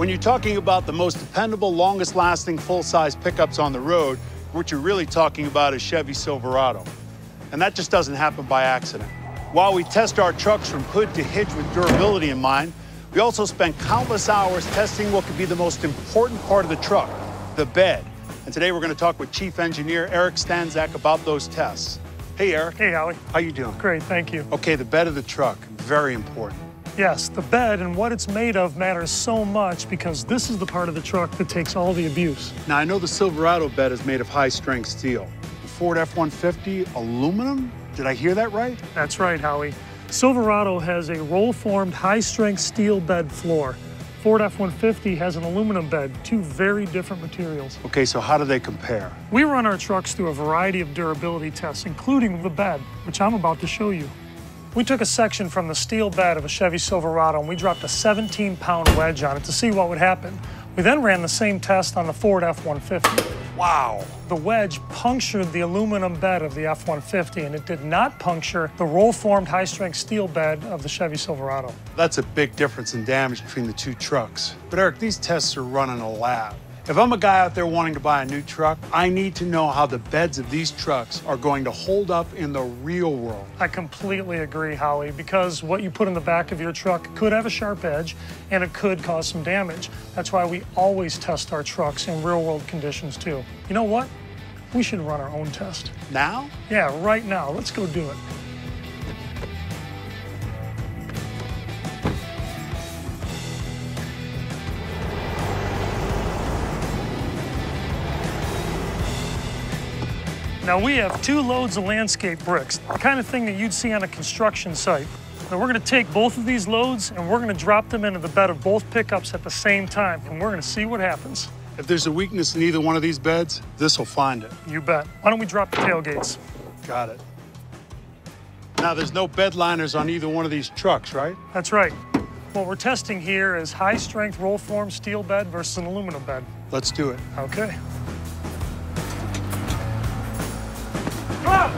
When you're talking about the most dependable, longest-lasting, full-size pickups on the road, what you're really talking about is Chevy Silverado. And that just doesn't happen by accident. While we test our trucks from hood to hitch with durability in mind, we also spend countless hours testing what could be the most important part of the truck, the bed. And today we're going to talk with Chief Engineer Eric Stanzak about those tests. Hey, Eric. Hey, Howie. How you doing? Great, thank you. Okay, the bed of the truck, very important. Yes, the bed and what it's made of matters so much because this is the part of the truck that takes all the abuse. Now, I know the Silverado bed is made of high-strength steel. The Ford F-150, aluminum? Did I hear that right? That's right, Howie. Silverado has a roll-formed, high-strength steel bed floor. Ford F-150 has an aluminum bed, two very different materials. Okay, so how do they compare? We run our trucks through a variety of durability tests, including the bed, which I'm about to show you. We took a section from the steel bed of a Chevy Silverado and we dropped a 17-pound wedge on it to see what would happen. We then ran the same test on the Ford F-150. Wow. The wedge punctured the aluminum bed of the F-150 and it did not puncture the roll-formed high-strength steel bed of the Chevy Silverado. That's a big difference in damage between the two trucks. But Eric, these tests are run in a lab. If I'm a guy out there wanting to buy a new truck, I need to know how the beds of these trucks are going to hold up in the real world. I completely agree, Howie, because what you put in the back of your truck could have a sharp edge and it could cause some damage. That's why we always test our trucks in real-world conditions, too. You know what? We should run our own test. Now? Yeah, right now. Let's go do it. Now we have 2 loads of landscape bricks, the kind of thing that you'd see on a construction site. Now we're gonna take both of these loads and we're gonna drop them into the bed of both pickups at the same time, and we're gonna see what happens. If there's a weakness in either one of these beds, this will find it. You bet. Why don't we drop the tailgates? Got it. Now, there's no bed liners on either one of these trucks, right? That's right. What we're testing here is high-strength roll-formed steel bed versus an aluminum bed. Let's do it. Okay. Wow!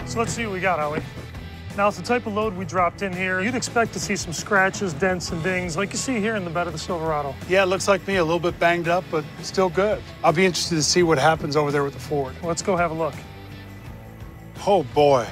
So let's see what we got, Howie. Now, it's the type of load we dropped in here. You'd expect to see some scratches, dents, and dings like you see here in the bed of the Silverado. Yeah, it looks like me, a little bit banged up, but still good. I'll be interested to see what happens over there with the Ford. Let's go have a look. Oh, boy.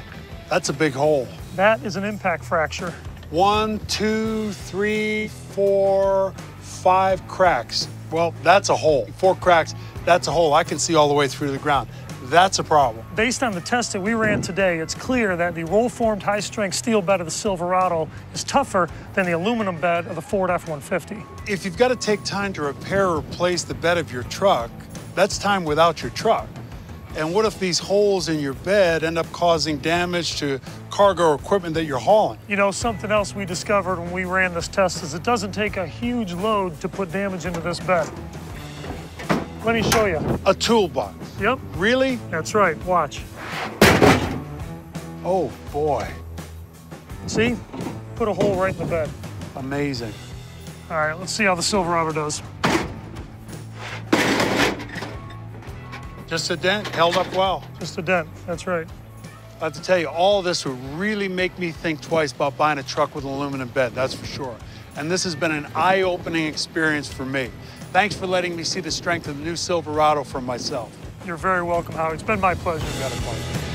That's a big hole. That is an impact fracture. 1, 2, 3, 4, 5 cracks. Well, that's a hole. 4 cracks, that's a hole. I can see all the way through the ground. That's a problem. Based on the test that we ran today, it's clear that the roll-formed high-strength steel bed of the Silverado is tougher than the aluminum bed of the Ford F-150. If you've got to take time to repair or replace the bed of your truck, that's time without your truck. And what if these holes in your bed end up causing damage to cargo or equipment that you're hauling? You know, something else we discovered when we ran this test is it doesn't take a huge load to put damage into this bed. Let me show you. A toolbox. Yep. Really? That's right. Watch. Oh, boy. See? Put a hole right in the bed. Amazing. All right, let's see how the Silverado does. Just a dent, held up well. Just a dent. That's right. I have to tell you, all this would really make me think twice about buying a truck with an aluminum bed, that's for sure. And this has been an eye-opening experience for me. Thanks for letting me see the strength of the new Silverado for myself. You're very welcome, Howie. It's been my pleasure. You got a pleasure.